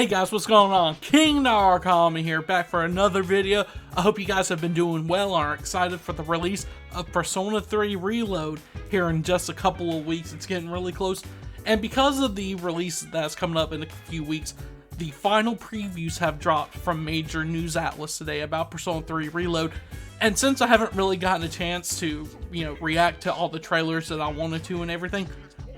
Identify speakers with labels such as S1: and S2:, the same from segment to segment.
S1: Hey guys, what's going on? King Narcomi here, back for another video. I hope you guys have been doing well and are excited for the release of Persona 3 Reload here in just a couple of weeks. It's getting really close. And because of the release that's coming up in a few weeks, the final previews have dropped from major news outlets today about Persona 3 Reload. And since I haven't really gotten a chance to, react to all the trailers that I wanted to and everything,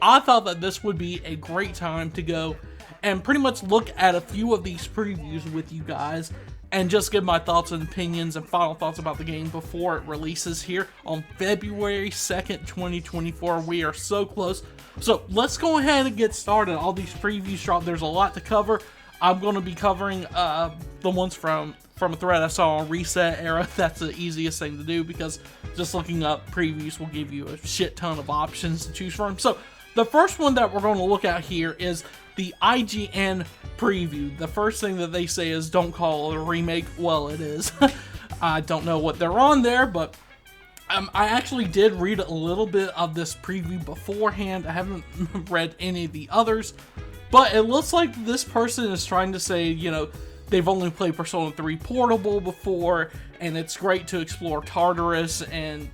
S1: I thought that this would be a great time to go and pretty much look at a few of these previews with you guys and just give my thoughts and opinions and final thoughts about the game before it releases here on February 2nd, 2024. We are so close. So let's go ahead and get started. All these previews dropped. There's a lot to cover. I'm going to be covering the ones from a thread I saw on Reset Era. That's the easiest thing to do because just looking up previews will give you a shit ton of options to choose from. So the first one that we're going to look at here is the IGN preview. The first thing that they say is don't call it a remake. Well, it is. I don't know what they're on there, but I actually did read a little bit of this preview beforehand. I haven't read any of the others, but it looks like this person is trying to say, they've only played Persona 3 Portable before, and it's great to explore Tartarus and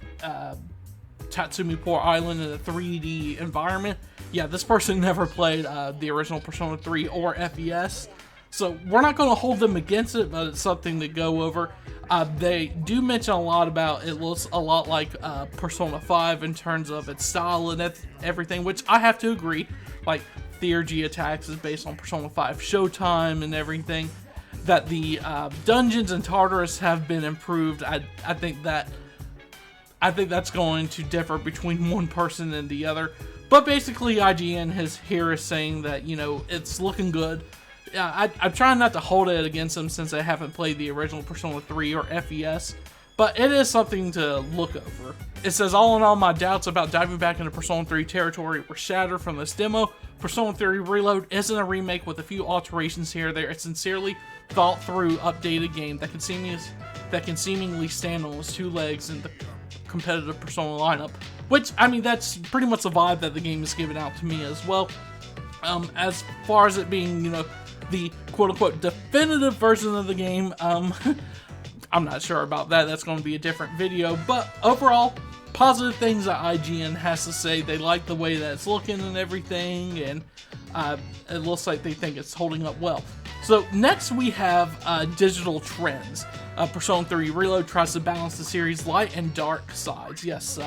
S1: Tatsumi Port Island in a 3D environment. Yeah, this person never played the original Persona 3 or FES, so we're not going to hold them against it, but it's something to go over. They do mention a lot about it looks a lot like Persona 5 in terms of its style and everything, which I have to agree. Like, Theurgy Attacks is based on Persona 5 Showtime and everything. That the dungeons in Tartarus have been improved. I think that's going to differ between one person and the other. But basically, IGN is saying that, it's looking good. I'm trying not to hold it against them since I haven't played the original Persona 3 or FES. But it is something to look over. It says, all in all, my doubts about diving back into Persona 3 territory were shattered from this demo. Persona 3 Reload isn't a remake with a few alterations here or there. It's sincerely thought through, updated game that can seemingly stand on its two legs in the competitive Persona lineup. Which, that's pretty much the vibe that the game is giving out to me as well. As far as it being, the quote-unquote definitive version of the game, I'm not sure about that. That's going to be a different video. But overall, positive things that IGN has to say. They like the way that it's looking and everything, and it looks like they think it's holding up well. So next we have digital trends. Persona 3 Reload tries to balance the series' light and dark sides. Yes,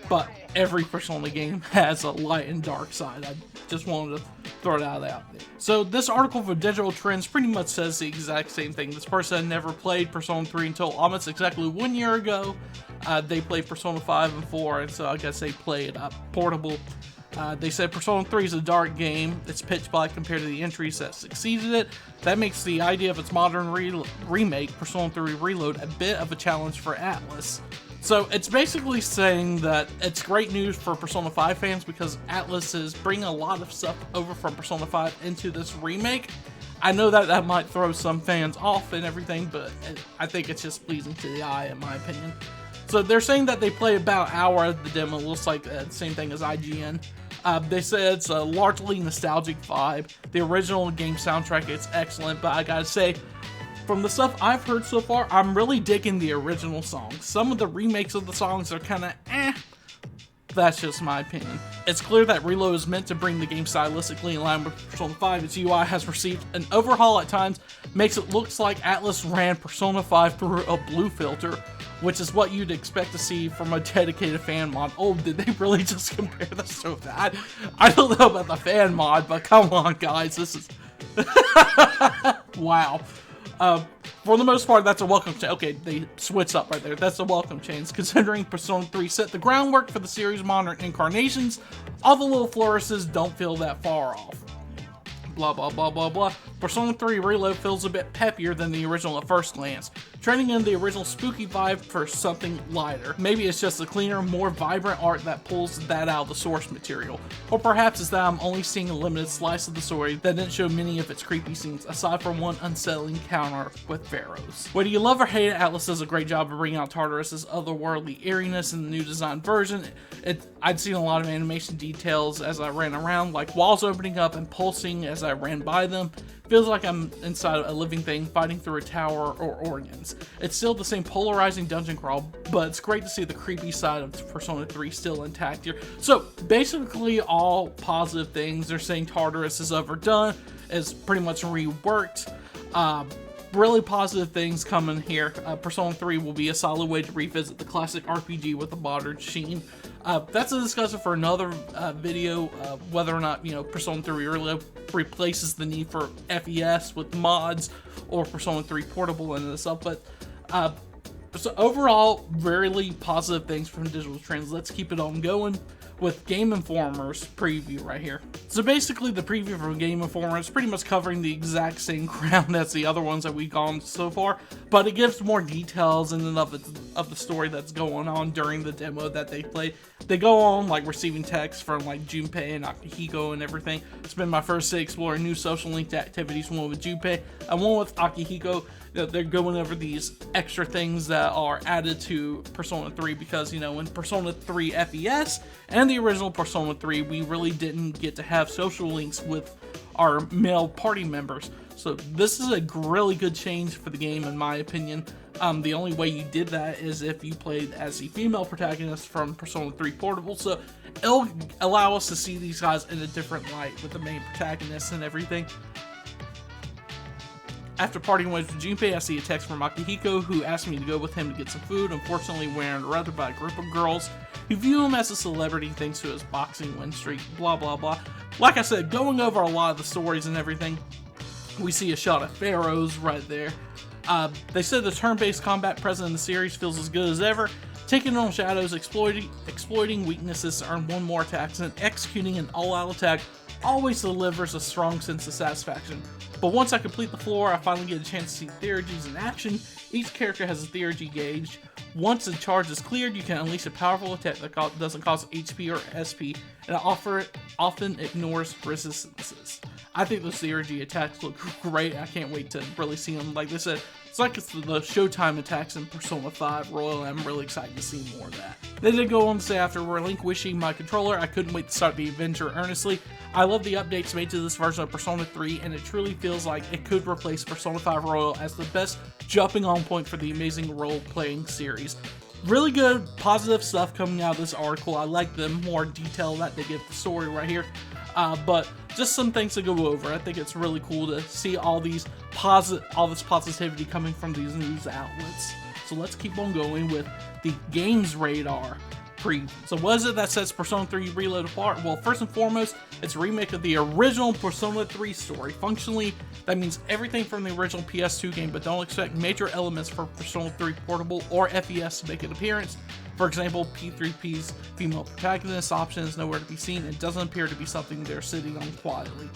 S1: but every Persona game has a light and dark side. I just wanted to throw that out there. So this article for Digital Trends pretty much says the exact same thing. This person never played Persona 3 until almost exactly 1 year ago. They played Persona 5 and 4, and so I guess they played Portable. They said Persona 3 is a dark game. It's pitch black compared to the entries that succeeded it. That makes the idea of its modern remake, Persona 3 Reload, a bit of a challenge for Atlus. So it's basically saying that it's great news for Persona 5 fans because Atlus is bringing a lot of stuff over from Persona 5 into this remake. I know that might throw some fans off and everything, but I think it's just pleasing to the eye in my opinion. So they're saying that they play about an hour of the demo. It looks like the same thing as IGN. They say it's a largely nostalgic vibe. The original game soundtrack is excellent, but I gotta say, from the stuff I've heard so far, I'm really digging the original songs. Some of the remakes of the songs are kinda That's just my opinion. It's clear that Reload is meant to bring the game stylistically in line with Persona 5. Its UI has received an overhaul at times, makes it look like Atlus ran Persona 5 through a blue filter, which is what you'd expect to see from a dedicated fan mod. Oh, did they really just compare this to that? I don't know about the fan mod, but come on guys, this is... Wow. For the most part, that's a welcome change. Okay, they switched up right there. That's a welcome change, considering Persona 3 set the groundwork for the series' modern incarnations. All the little flourishes don't feel that far off. Blah, blah, blah, blah, blah. Persona 3 Reload feels a bit peppier than the original at first glance, trending in the original spooky vibe for something lighter. Maybe it's just the cleaner, more vibrant art that pulls that out of the source material. Or perhaps it's that I'm only seeing a limited slice of the story that didn't show many of its creepy scenes, aside from one unsettling encounter with pharaohs. Whether you love or hate it, Atlus does a great job of bringing out Tartarus' otherworldly eeriness in the new design version. I'd seen a lot of animation details as I ran around, like walls opening up and pulsing as I ran by them. feels like I'm inside a living thing fighting through a tower or organs. It's still the same polarizing dungeon crawl, but it's great to see the creepy side of Persona 3 still intact here. So basically all positive things. They're saying Tartarus is overdone, is pretty much reworked. Really positive things coming here. Persona 3 will be a solid way to revisit the classic RPG with a modern sheen. That's a discussion for another video, whether or not, Persona 3 really replaces the need for FES with mods or Persona 3 Portable in itself. But so overall, really positive things from Digital Trends. Let's keep it on going with Game Informer's preview right here. So basically the preview from Game Informer is pretty much covering the exact same ground as the other ones that we've gone so far, but it gives more details in and of the story that's going on during the demo that they played. They go on like receiving texts from like Junpei and Akihiko and everything. It's been my first day exploring new social linked activities, one with Junpei and one with Akihiko. They're going over these extra things that are added to Persona 3 because, in Persona 3 FES and the original Persona 3, we really didn't get to have social links with our male party members. So this is a really good change for the game, in my opinion. The only way you did that is if you played as the female protagonist from Persona 3 Portable. So it'll allow us to see these guys in a different light with the main protagonist and everything. After parting ways with Junpei, I see a text from Akihiko who asked me to go with him to get some food. Unfortunately, we're interrupted by a group of girls who view him as a celebrity thanks to his boxing win streak, blah blah blah. Like I said, going over a lot of the stories and everything, we see a shot of Pharaohs right there. They said the turn-based combat present in the series feels as good as ever, taking on shadows, exploiting weaknesses to earn one more attacks, and executing an all-out attack always delivers a strong sense of satisfaction. But once I complete the floor, I finally get a chance to see Theurgies in action. Each character has a Theurgy gauge. Once the charge is cleared, you can unleash a powerful attack that doesn't cost HP or SP, and it often ignores resistances. I think those Theurgy attacks look great. I can't wait to really see them. Like they said, it's like it's the Showtime attacks in Persona 5 Royal, and I'm really excited to see more of that. They did go on to say, after relinquishing my controller, I couldn't wait to start the adventure earnestly. I love the updates made to this version of Persona 3, and it truly feels like it could replace Persona 5 Royal as the best jumping on point for the amazing role-playing series. Really good, positive stuff coming out of this article. I like the more detail that they give the story right here. But just some things to go over. I think it's really cool to see all this positivity coming from these news outlets. So let's keep on going with the GamesRadar preview. So what is it that sets Persona 3 Reload apart? Well, first and foremost, it's a remake of the original Persona 3 story. Functionally, that means everything from the original PS2 game, but don't expect major elements for Persona 3 Portable or FES to make an appearance. For example, P3P's female protagonist option is nowhere to be seen and doesn't appear to be something they're sitting on quietly.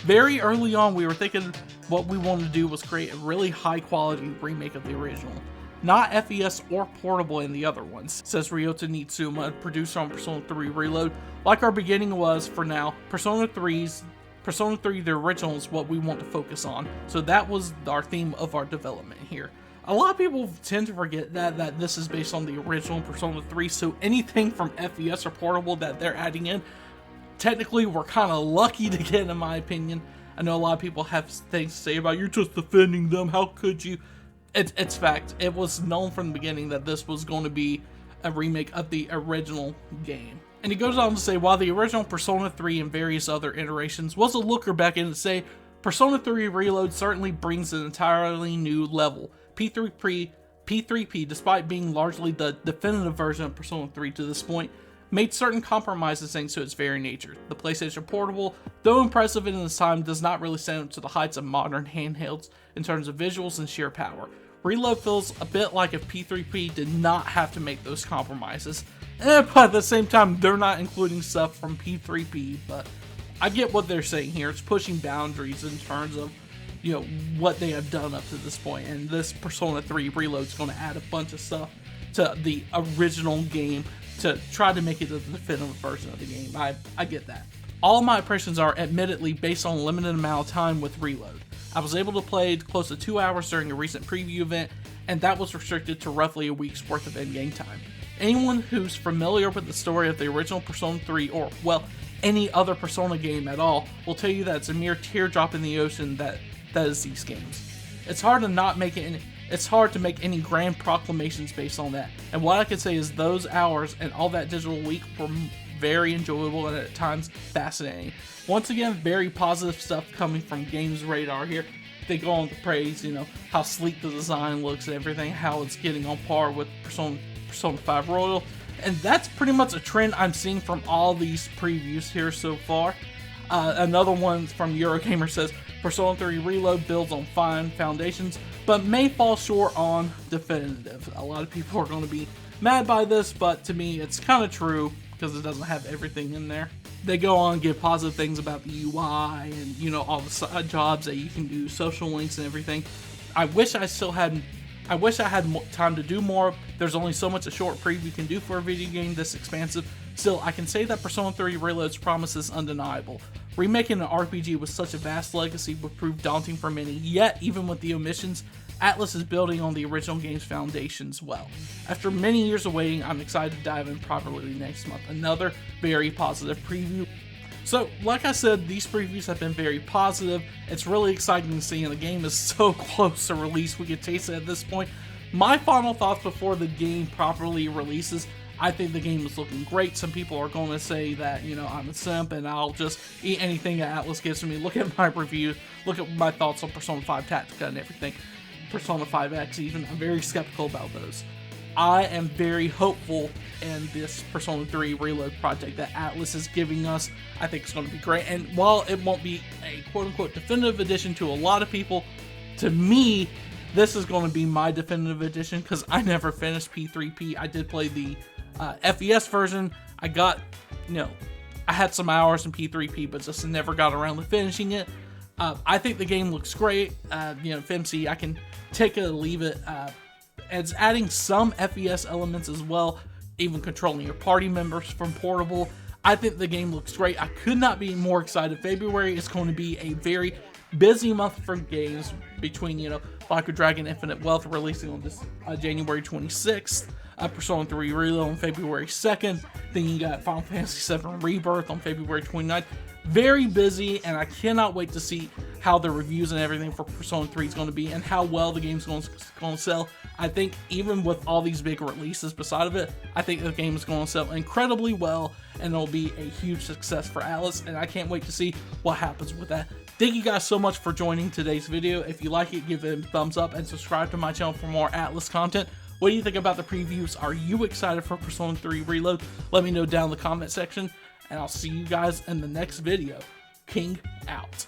S1: Very early on, we were thinking what we wanted to do was create a really high quality remake of the original. Not FES or Portable in the other ones, says Ryota Nitsuma, producer on Persona 3 Reload. Like our beginning was, for now, Persona 3, the original, is what we want to focus on. So that was our theme of our development here. A lot of people tend to forget that this is based on the original Persona 3, so anything from FES or Portable that they're adding in, technically we're kind of lucky to get, in my opinion. I know a lot of people have things to say about, you're just defending them, how could you? It's fact. It was known from the beginning that this was going to be a remake of the original game. And he goes on to say, while the original Persona 3 and various other iterations was a looker back in to say, Persona 3 Reload certainly brings an entirely new level. P3P, despite being largely the definitive version of Persona 3 to this point, made certain compromises thanks to its very nature. The PlayStation Portable, though impressive in its time, does not really stand up to the heights of modern handhelds in terms of visuals and sheer power. Reload feels a bit like if P3P did not have to make those compromises. But at the same time, they're not including stuff from P3P, but I get what they're saying here. It's pushing boundaries in terms of, what they have done up to this point, and this Persona 3 Reload is going to add a bunch of stuff to the original game to try to make it the definitive version of the game. I get that. All my impressions are admittedly based on a limited amount of time with Reload. I was able to play close to 2 hours during a recent preview event, and that was restricted to roughly a week's worth of in-game time. Anyone who's familiar with the story of the original Persona 3, or, well, any other Persona game at all, will tell you that it's a mere teardrop in the ocean that that is these games. It's hard to not make it. It's hard to make any grand proclamations based on that. And what I can say is those hours and all that digital week were very enjoyable and at times fascinating. Once again, very positive stuff coming from GamesRadar here. They go on to praise, how sleek the design looks and everything, how it's getting on par with Persona 5 Royal. And that's pretty much a trend I'm seeing from all these previews here so far. Another one from Eurogamer says, Persona 3 Reload builds on fine foundations, but may fall short on definitive. A lot of people are going to be mad by this, but to me it's kind of true because it doesn't have everything in there. They go on and give positive things about the UI and, all the side jobs that you can do, social links and everything. I wish I had more time to do more. There's only so much a short preview can do for a video game this expansive. Still, I can say that Persona 3 Reload's promise is undeniable. Remaking an RPG with such a vast legacy would prove daunting for many, yet even with the omissions, Atlus is building on the original game's foundations well. After many years of waiting, I'm excited to dive in properly next month. Another very positive preview. So, like I said, these previews have been very positive. It's really exciting to see, and the game is so close to release. We can taste it at this point. My final thoughts before the game properly releases: I think the game is looking great. Some people are going to say that, I'm a simp and I'll just eat anything that Atlus gives me. Look at my reviews. Look at my thoughts on Persona 5 Tactica and everything. Persona 5X even. I'm very skeptical about those. I am very hopeful in this Persona 3 Reload project that Atlus is giving us. I think it's going to be great. And while it won't be a quote-unquote definitive edition to a lot of people, to me, this is going to be my definitive edition because I never finished P3P. I did play the FES version. I got, I had some hours in P3P, but just never got around to finishing it. I think the game looks great. FMC, I can take it or leave it. It's adding some FES elements as well, even controlling your party members from portable. I think the game looks great. I could not be more excited. February is going to be a very busy month for games between, Like a Dragon Infinite Wealth releasing on this January 26th. Persona 3 Reload on February 2nd. Then you got Final Fantasy VII Rebirth on February 29th. Very busy, and I cannot wait to see how the reviews and everything for Persona 3 is going to be and how well the game's going to sell. I think even with all these big releases beside of it, I think the game is going to sell incredibly well, and it'll be a huge success for Atlus, and I can't wait to see what happens with that. Thank you guys so much for joining today's video. If you like it, give it a thumbs up and subscribe to my channel for more Atlus content. What do you think about the previews? Are you excited for Persona 3 Reload? Let me know down in the comment section, and I'll see you guys in the next video. King out.